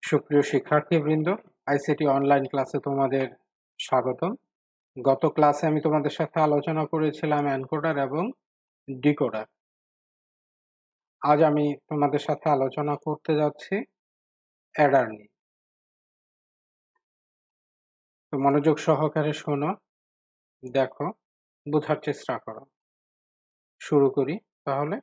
সুপ্রিয় শিক্ষার্থীবৃন্দ, ICT online ক্লাসে তোমাদের স্বাগতম। গত ক্লাসে আমি তোমাদের সাথে আলোচনা করেছিলাম এনকোডার এবং ডিকোডার। আজ আমি তোমাদের সাথে আলোচনা করতে যাচ্ছি অ্যাডার নিয়ে। তো মনোযোগ সহকারে শোনো, দেখো, বোঝার চেষ্টা করো। শুরু করি তাহলে।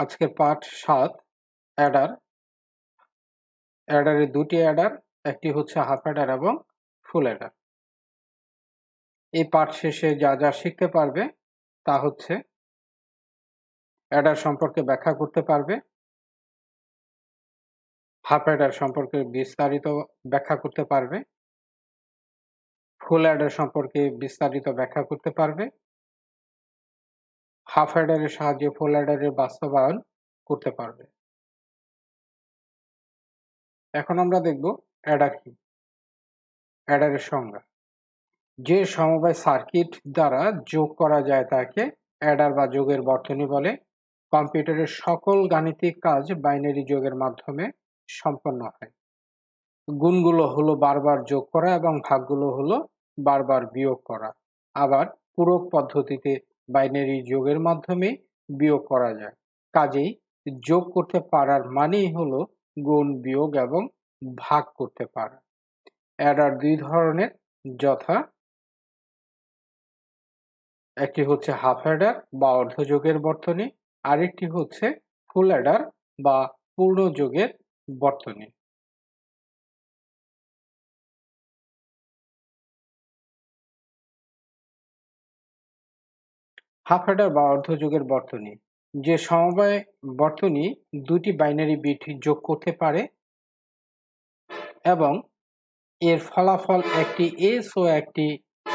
আজকের পাঠ 7, অ্যাডার। অ্যাডারের দুটি অ্যাডার, একটি হচ্ছে হাফ অ্যাডার এবং ফুল অ্যাডার। এই পাঠ শেষে যা যা শিখতে পারবে তা হচ্ছে অ্যাডার সম্পর্কে ব্যাখ্যা করতে পারবে, হাফ অ্যাডার সম্পর্কে বিস্তারিত ব্যাখ্যা করতে পারবে, ফুল অ্যাডার সম্পর্কে বিস্তারিত ব্যাখ্যা করতে পারবে, হাফ অ্যাডারের সাহায্যে ফুল অ্যাডারের বাস্তবায়ন করতে পারবে। এখন আমরা দেখব অ্যাডার কি। অ্যাডারের সংজ্ঞা: যে সমবায় সার্কিট দ্বারা যোগ করা যায় তাকে অ্যাডার বা যোগের বর্তনী বলে। কম্পিউটারের সকল গাণিতিক কাজ বাইনারি যোগের মাধ্যমে সম্পন্ন হয়। গুণগুলো হলো বারবার যোগ করা এবং ভাগগুলো হলো বারবার বিয়োগ করা। আবার পূরক পদ্ধতিতে বাইনারি যোগের মাধ্যমে বিয়োগ করা যায়। কাজেই যোগ করতে পারার মানেই হলো গুণ, বিয়োগ এবং ভাগ করতে পারা। অ্যাডার দুই ধরনের, যথা একটি হচ্ছে হাফ অ্যাডার বা অর্ধযোগের বর্তনী, আরেকটি হচ্ছে ফুল অ্যাডার বা পূর্ণ যোগের বর্তনী। হাফ অ্যাডার বা অর্ধযোগের বর্তনী: যে সমবায় বর্তনী দুটি বাইনারি বিট যোগ করতে পারে এবং এর ফলাফল একটি এস ও একটি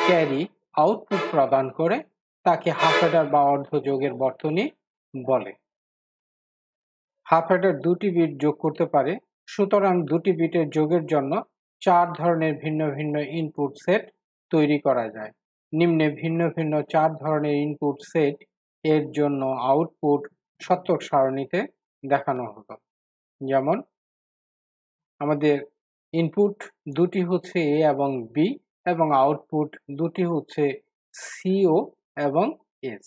ক্যারি আউটপুট প্রদান করে তাকে হাফ অ্যাডার বা অর্ধযোগের বর্তনী বলে। হাফ অ্যাডার দুটি বিট যোগ করতে পারে, সুতরাং দুটি বিটের যোগের জন্য 4 ধরনের ভিন্ন ভিন্ন ইনপুট সেট তৈরি করা যায়। নিম্নে ভিন্ন ভিন্ন 4 ধরনের ইনপুট সেট এর জন্য আউটপুট সত্যক সারণীতে দেখানো হলো। যেমন আমাদের ইনপুট দুটি হচ্ছে এ এবং বি এবং আউটপুট দুটি হচ্ছে সিও এবং এস।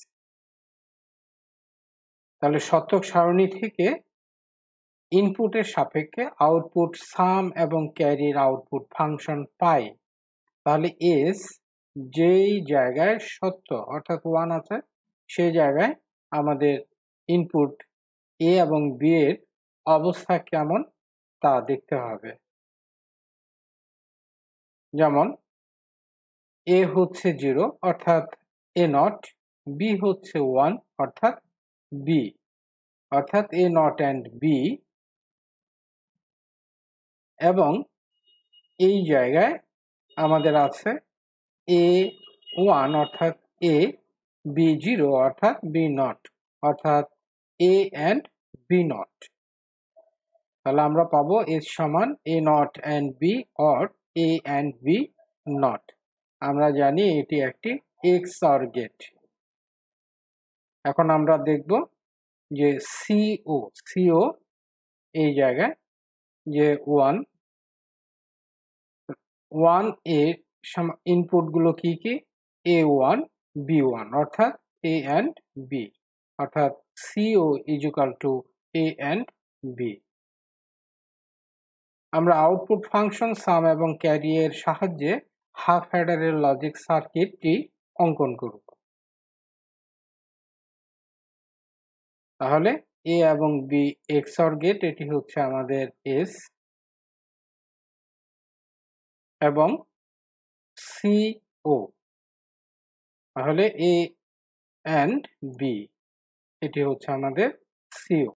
তাহলে সত্যক সারণী থেকে ইনপুটের সাপেক্ষে আউটপুট সাম এবং ক্যারির আউটপুট ফাংশন পাই। তাহলে এস যেই জায়গায় সত্য অর্থাৎ 1 আছে সেই জায়গায় আমাদের ইনপুট এ এবং বি এর অবস্থা কেমন তা দেখতে হবে। যেমন এ হচ্ছে 0 অর্থাৎ এ নট, বি হচ্ছে 1 অর্থাৎ বি, অর্থাৎ এ নট অ্যান্ড বি, এবং এই জায়গায় আমাদের আছে এ 1 অর্থাৎ এ, বি 0 অর্থাৎ বি নট, অর্থাৎ এ অ্যান্ড বি নট। তাহলে আমরা পাবো এস সমান A not and B or A and B not. আমরা জানি এটি একটি XOR গেট। এখন আমরা দেখব যে সিও এই জায়গায় যে 1 এর ইনপুট গুলো কি কি? A1 B1 অর্থাৎ A and B, অর্থাৎ CO is equal to A and B। আমরা আউটপুট ফাংশন সাম এবং ক্যারি এর সাহায্যে হাফ অ্যাডারের লজিক সার্কিটটি অঙ্কন করব। তাহলে এ এবং বি XOR গেট, এটি হচ্ছে আমাদের এস, এবং CO তাহলে এ অ্যান্ড বি, এটি হচ্ছে আমাদের সিও।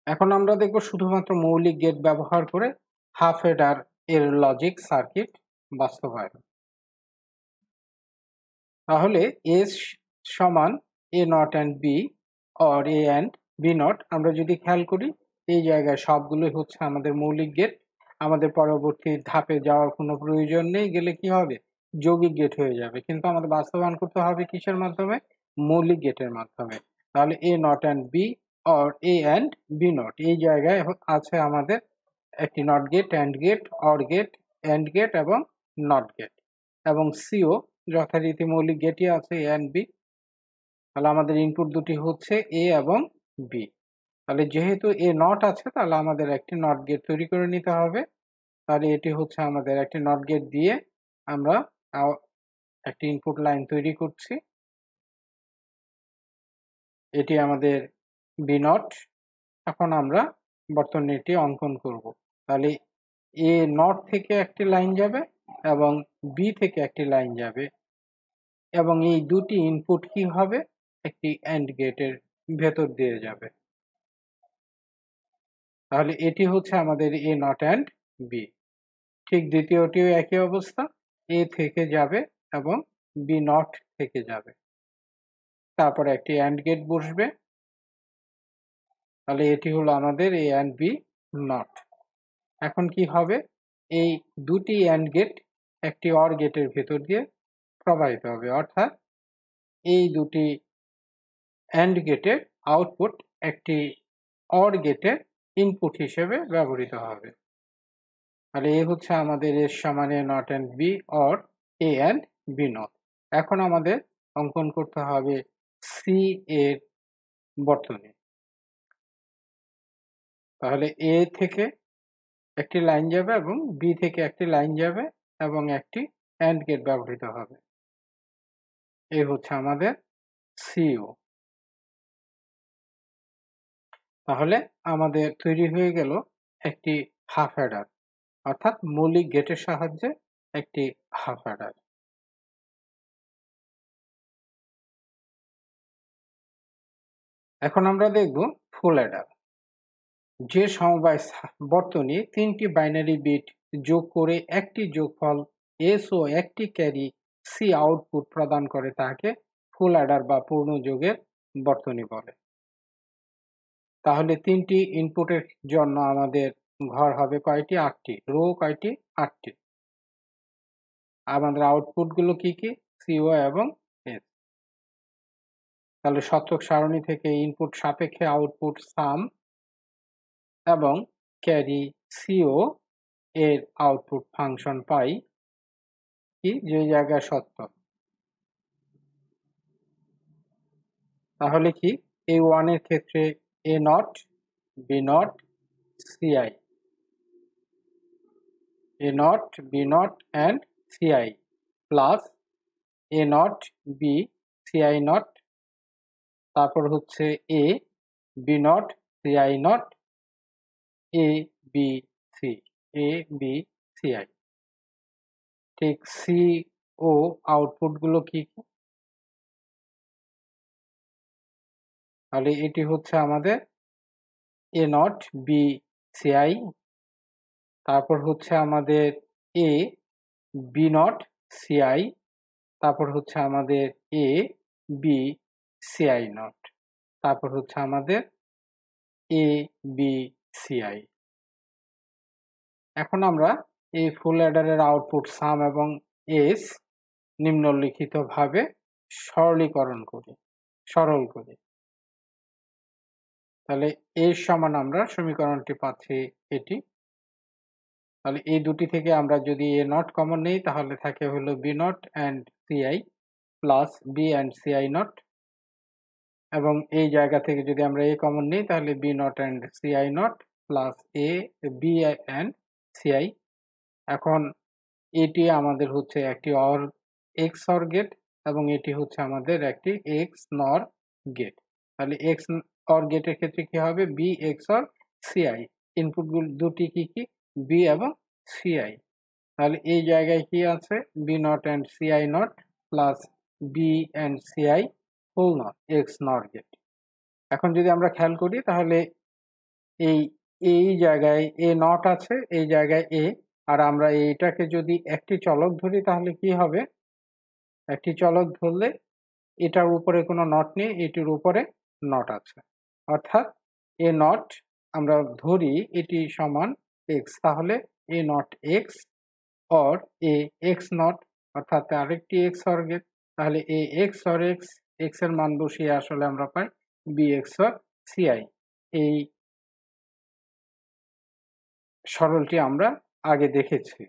এখন আমরা দেখব শুধুমাত্র মৌলিক গেট ব্যবহার করে হাফ অ্যাডার এর লজিক সার্কিট বাস্তবায়ন। তাহলে এস সমান A not and B or A and B not. আমরা যদি খেয়াল করি এই জায়গায় সবগুলোই হচ্ছে আমাদের মৌলিক গেট। আমাদের পরবর্তী ধাপে যাওয়ার কোনো প্রয়োজন নেই, গেলে কি হবে যৌগিক গেট হয়ে যাবে, কিন্তু আমাদের বাস্তবায়ন করতে হবে কিসের মাধ্যমে? মৌলিক গেটের মাধ্যমে। তাহলে A not and B or A and B not, এই জায়গায় আছে আমাদের একটি not gate, and gate, or gate, and gate এবং নট গেট, এবং সিও যথারীতি মৌলিক গেটই আছে এ অ্যান্ড বি। তাহলে আমাদের ইনপুট দুটি হচ্ছে এ এবং বি। তাহলে যেহেতু এ নট আছে, তাহলে আমাদের একটি নট গেট তৈরি করে নিতে হবে। তাহলে এটি হচ্ছে আমাদের একটি নট গেট দিয়ে আমরা একটি ইনপুট লাইন তৈরি করছি। এটি আমাদের বি নট। এখন আমরা বর্তনীটি অঙ্কন করব। তাহলে এ নট থেকে একটি লাইন যাবে এবং বি থেকে একটি লাইন যাবে, এবং এই দুটি ইনপুট কি হবে? একটি অ্যান্ড গেটের ভেতর দিয়ে যাবে। তাহলে এটি হচ্ছে আমাদের এ নট অ্যান্ড বি। ঠিক দ্বিতীয়টিও একই অবস্থা, এ থেকে যাবে এবং বি নট থেকে যাবে, তারপরে একটি অ্যান্ড গেট বসবে। তাহলে এটি হলো আমাদের এ অ্যান্ড বি নট। এখন কি হবে? এই দুটি অ্যান্ড গেট একটি অর গেটের ভেতর দিয়ে প্রবাহিত হবে, অর্থাৎ এই দুটি অ্যান্ড গেটের আউটপুট একটি অর গেটের ইনপুট হিসেবে ব্যবহৃত হবে। তাহলে এ হচ্ছে আমাদের এর সমান A not and B or A and B not. এখন আমাদের অঙ্কন করতে হবে সি এর বর্তনী। তাহলে এ থেকে একটি লাইন যাবে এবং বি থেকে একটি লাইন যাবে এবং একটি অ্যান্ড গেট ব্যবহৃত হবে। এই হচ্ছে আমাদের সিও। তাহলে আমাদের তৈরি হয়ে গেল একটি হাফ অ্যাডার, অর্থাৎ মৌলিক গেটের সাহায্যে একটি হাফ অ্যাডার। এখন আমরা দেখব ফুল অ্যাডার। যে সমবায় বর্তনী তিনটি বাইনারি বিট যোগ করে একটি যোগফল এস ও একটি ক্যারি সি আউটপুট প্রদান করে তাকে ফুল অ্যাডার বা পূর্ণ যোগের বর্তনী বলে। তাহলে তিনটি ইনপুটের জন্য আমাদের ঘর হবে কয়টি? 8টি। রো কয়টি? 8টি। আমাদের আউটপুট গুলো কি কি? সিও এবং এস। তাহলে শতক সারণী থেকে ইনপুট সাপেক্ষে আউটপুট সাম এবং ক্যারি সিও এর আউটপুট ফাংশন পাই কি? যে জায়গায় সত্য। তাহলে কি? এই ওয়ানের ক্ষেত্রে A not, B not, C I, A not, B not and CI plus A not, B, C I not, তারপর হচ্ছে A, B not, C I not, A, B, C, A, B, C I. ঠিক সি ও আউটপুট গুলো কি কি? তাহলে এটি হচ্ছে আমাদের এ নট, বি, সিআই, তারপর হচ্ছে আমাদের এ, বি নট, সিআই, তারপর হচ্ছে আমাদের এ, বি, সিআই নট, তারপর হচ্ছে আমাদের এ, বি, সিআই। এখন আমরা এই ফুল অ্যাডারের আউটপুট সাম এবং এস নিম্নলিখিত ভাবে সরল করি। তাহলে এর সমান আমরা সমীকরণটি পাচ্ছি এটি। তাহলে এই দুটি থেকে আমরা যদি এ নট কমন নেই, তাহলে থাকে হলো B not and CI plus B and CI not, এবং এই জায়গা থেকে যদি আমরা এ কমন নিই, তাহলে B not and CI not plus A, B and CI. এখন এটি আমাদের হচ্ছে একটি অর এক্স অর গেট এবং এটি হচ্ছে আমাদের একটি এক্স নর গেট। তাহলে এক্স অর গেটের ক্ষেত্রে কি হবে? B XOR CI. Input দুটি কি কি? বি এবং সিআই। তাহলে এই জায়গায় কি আছে? B not and CI not plus B and CI whole not XNOR gate. এখন যদি আমরা খেয়াল করি, তাহলে এই এই জায়গায় এ নট আছে, এই জায়গায় এ, আর আমরা এইটাকে যদি একটি চলক ধরি, তাহলে কি হবে? একটি চলক ধরলে এটার উপরে কোনো নট নেই, এটির উপরে নট আছে, অর্থাৎ এ নট আমরা ধরি এটি সমান এক্স। তাহলে A not X or A X not অর্থাৎ আরেকটি XOR গেট। তাহলে এই XOR X এর মান বসিয়ে আসলে আমরা পাই B XOR Ci। এই সরলটি আমরা আগে দেখেছি।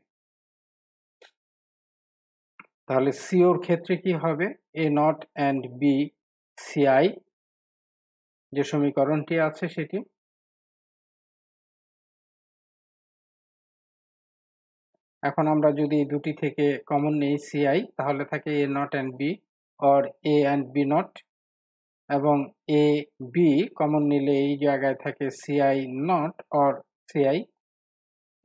তাহলে সিওর ক্ষেত্রে কি হবে? A not and B Ci যে সমীকরণটি আছে সেটি। এখন আমরা যদি দুটি থেকে কমন নেই Ci, তাহলে থাকে A not and B or A and B not, এবং A B কমন নিলে এই জায়গায় থাকে Ci নট অর Ci।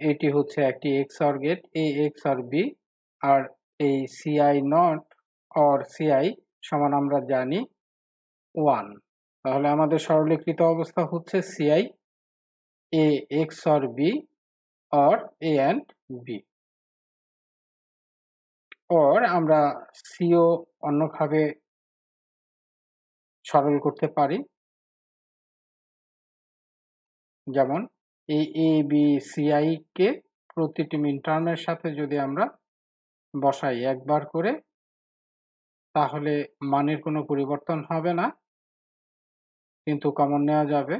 এটি হচ্ছে একটি XOR gate A XOR B, আর এই Ci নট অর Ci সমান আমরা জানি 1। তাহলে আমাদের সরলীকৃত অবস্থা হচ্ছে Ci A XOR B or A and B। Or আমরা সিও অন্যভাবে সরল করতে পারি, যেমন এই A B Ci কে প্রতিটি মিন টার্মের সাথে যদি আমরা বসাই একবার করে, তাহলে মানের কোনো পরিবর্তন হবে না, কিন্তু কমন নেওয়া যাবে।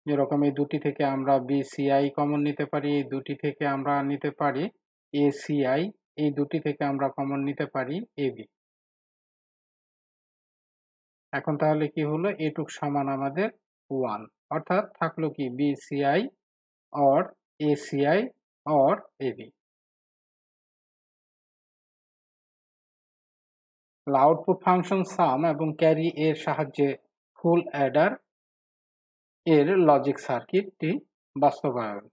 যেরকম এই দুটি থেকে আমরা BCI কমন নিতে পারি, এই দুটি থেকে আমরা নিতে পারি ACI, এই দুটি থেকে আমরা কমন নিতে পারি AB। এখন তাহলে কি হলো? এটুক সমান আমাদের 1, অর্থাৎ থাকলো কি BCI or ACI or AB। Output function sum এবং ক্যারি এর সাহায্যে ফুল অ্যাডার এর লজিক সার্কিটটি বাস্তবায়ন।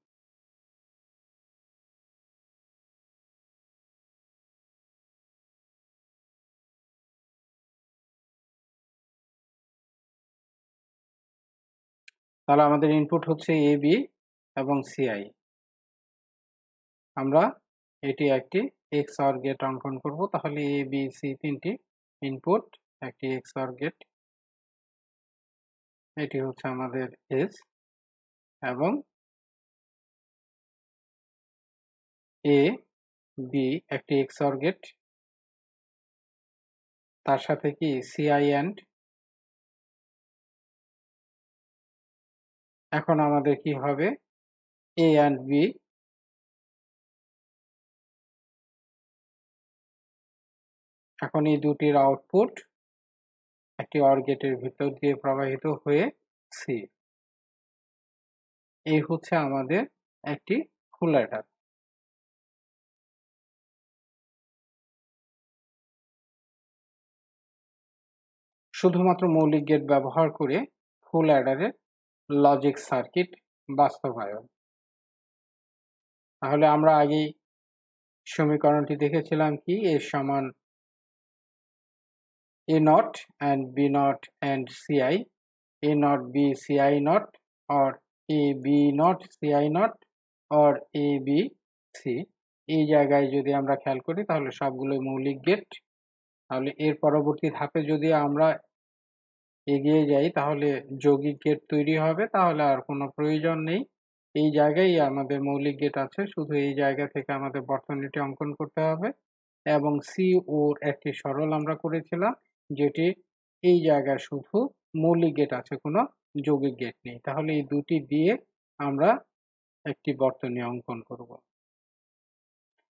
তাহলে আমাদের ইনপুট হচ্ছে AB এবং CI। আমরা এটি একটি XOR গেট অঙ্কন করব। তাহলে A B C তিনটি ইনপুট, একটি XOR গেট। এটি হচ্ছে আমাদের S, এবং A B একটি XOR গেট, তার সাথে কি CI AND। এখন আমাদের কি হবে? A and B, এখন এই দুটির আউটপুট একটি OR গেটের ভিতর দিয়ে প্রবাহিত হয়ে C। এই হচ্ছে আমাদের একটি ফুল অ্যাডার। শুধুমাত্র মৌলিক গেট ব্যবহার করে ফুল অ্যাডারের লজিক সার্কিট বাস্তবায়ন। তাহলে আমরা আগেই সমীকরণটি দেখেছিলাম কি? A সমান A not and B not and Ci, A not B Ci not or A B not Ci not or A B C। এই জায়গায় যদি আমরা খেয়াল করি তাহলে সবগুলো মৌলিক গেট। তাহলে এর পরবর্তী ধাপে যদি আমরা এগিয়ে যাই তাহলে যৌগিক গেট তৈরি হবে, তাহলে আর কোনো প্রয়োজন নেই। এই জায়গায় আমাদের মৌলিক গেট আছে, শুধু এই জায়গা থেকে আমাদের বর্তনীটি অঙ্কন করতে হবে। এবং COর একটি সরল আমরা করেছিলাম, যেটি এই জায়গায় শুধু মৌলিক গেট আছে, কোনো যৌগিক গেট নেই। তাহলে এই দুটি দিয়ে আমরা একটি বর্তনী অঙ্কন করব।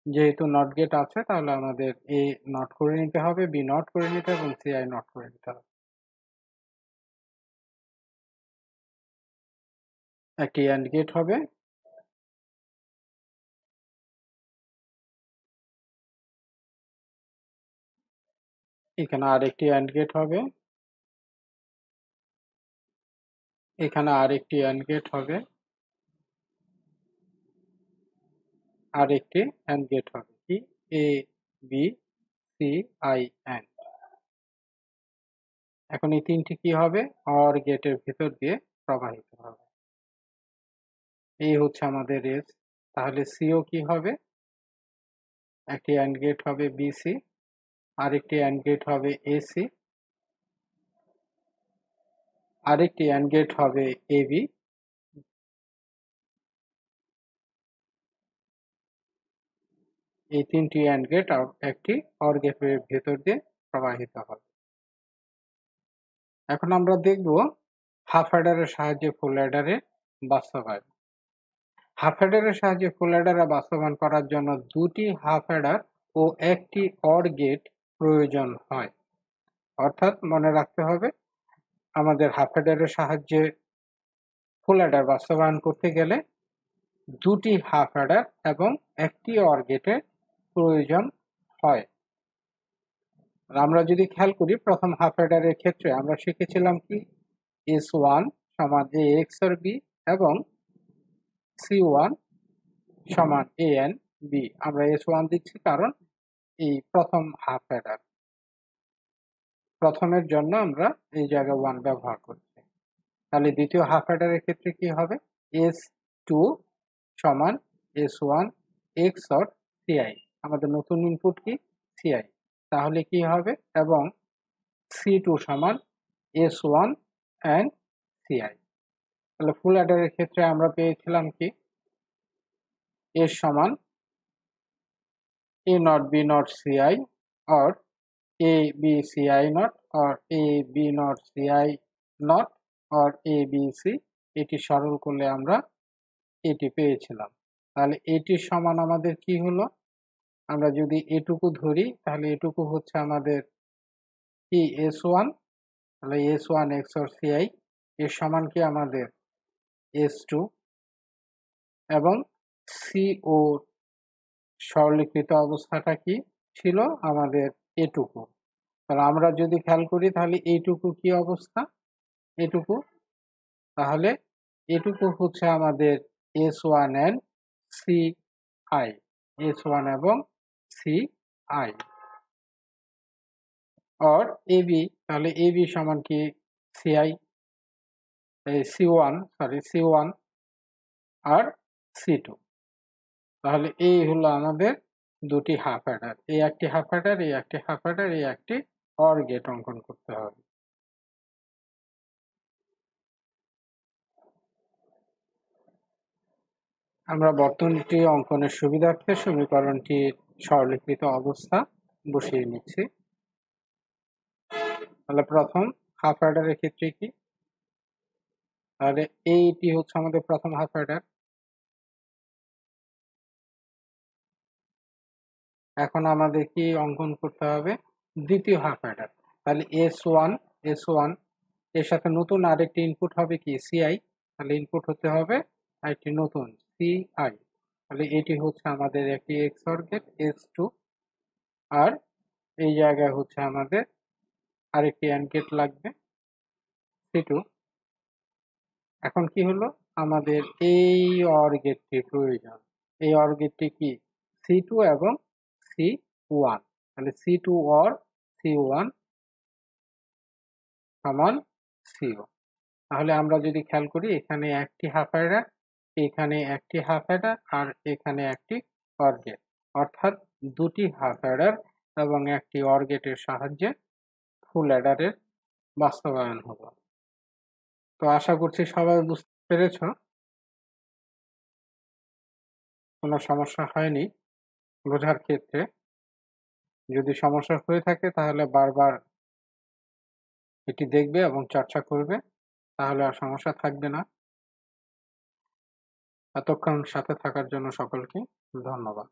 যেহেতু নট গেট আছে তাহলে আমাদের A নট করে নিতে হবে, B নট করে নিতে হবে এবং CI নট করে নিতে হবে। একটি AND গেট হবে, এখানে আরেকটি AND গেট হবে, এখানে আরেকটি AND গেট হবে, আরেকটি AND গেট হবে, কি A B C I AND। এখন এই তিনটি কি হবে? OR গেটের ভিতর দিয়ে প্রবাহিত হবে। এই হচ্ছে আমাদের S। তাহলে CO কি হবে? একটি AND গেট হবে BC, আরেকটি AND গেট হবে AC, আরেকটি AND গেট হবে AB, এই 3টি অ্যান্ড গেট একটি অর গেটের ভেতর দিয়ে প্রবাহিত হবে। এখন আমরা দেখব হাফ অ্যাডারের সাহায্যে ফুল অ্যাডারে বাস্তবায়ন। হাফ অ্যাডারের সাহায্যে ফুল অ্যাডারে বাস্তবায়ন করার জন্য 2টি হাফ অ্যাডার ও একটি অর গেট প্রয়োজন হয়। অর্থাৎ মনে রাখতে হবে, আমাদের হাফ অ্যাডারের সাহায্যে ফুল অ্যাডার বাস্তবায়ন করতে গেলে 2টি হাফ অ্যাডার এবং একটি অর গেটের প্রয়োজন হয়। আমরা যদি খেয়াল করি, প্রথম হাফ অ্যাডারের ক্ষেত্রে আমরা শিখেছিলাম কি, S1 সমান a XOR b এবং C1 সমান a and b। আমরা S1 দিচ্ছি কারণ এই প্রথম হাফ অ্যাডার, প্রথমের জন্য আমরা এই জায়গায় 1 ব্যবহার করছি। তাহলে দ্বিতীয় হাফ অ্যাডারের ক্ষেত্রে কি হবে, S2 সমান S1 XOR Ci। আমাদের নতুন ইনপুট কি, Ci। তাহলে কি হবে, এবং C2 সমান S1 and Ci। তাহলে ফুল অ্যাডারের ক্ষেত্রে আমরা পেয়েছিলাম কি, S সমান A not B not Ci or A B Ci not or A B not Ci not or A B C। এটি সরল করলে আমরা এটি পেয়েছিলাম। তাহলে এটির সমান আমাদের কি হলো, আমরা যদি এটুকু ধরি তাহলে এটুকু হচ্ছে আমাদের কি, S1। তাহলে S1 XOR Ci এর সমান কি আমাদের S2 এবং CO সরলীকৃত অবস্থাটা কি ছিল আমাদের এটুকু। তাহলে আমরা যদি খেয়াল করি তাহলে এইটুকু কি অবস্থা, এটুকু, তাহলে এটুকু হচ্ছে আমাদের S1 and Ci, S1 এবং Ci or AB। তাহলে AB সমান কি Ci, C1 আর C2। তাহলে এই হলো আমাদের 2টি হাফ অ্যাডার, এই একটি হাফ অ্যাডার, এই একটি হাফ অ্যাডার, এই একটি অর গেট অঙ্কন করতে হবে। আমরা বর্তনীটি অঙ্কনের সুবিধার্থে সমীকরণটির সরলীকৃত অবস্থা বসিয়ে নিচ্ছি। তাহলে প্রথম হাফ অ্যাডারের ক্ষেত্রে কি, তাহলে এইটি হচ্ছে আমাদের প্রথম হাফ অ্যাডার। এখন আমাদের কি অঙ্কন করতে হবে, দ্বিতীয় হাফ অ্যাডার। তাহলে S1 এর সাথে নতুন আরেকটি ইনপুট হবে কি, Ci। তাহলে ইনপুট হতে হবে আরেকটি নতুন Ci। তাহলে এটি হচ্ছে আমাদের একটি XOR গেট S2, আর এই জায়গায় হচ্ছে আমাদের আরেকটি AND গেট লাগবে C2। এখন কি হলো, আমাদের এই অর গেটটি প্রয়োজন। এই অর গেটটি কি, C2 এবং C1। তাহলে C2 or C1 সমান CO। তাহলে আমরা যদি খেয়াল করি, এখানে একটি হাফ অ্যাডার, এখানে একটি হাফ অ্যাডার, আর এখানে একটি অর গেট, অর্থাৎ 2টি হাফ অ্যাডার এবং একটি অর গেটের সাহায্যে ফুল অ্যাডারের বাস্তবায়ন হলো। তো আশা করছি সবাই বুঝতে পেরেছ, কোনো সমস্যা হয়নি বোঝার ক্ষেত্রে। যদি সমস্যা হয়ে থাকে তাহলে বারবার এটি দেখবে এবং চর্চা করবে, তাহলে আর সমস্যা থাকবে না। এতক্ষণ সাথে থাকার জন্য সকলকে ধন্যবাদ।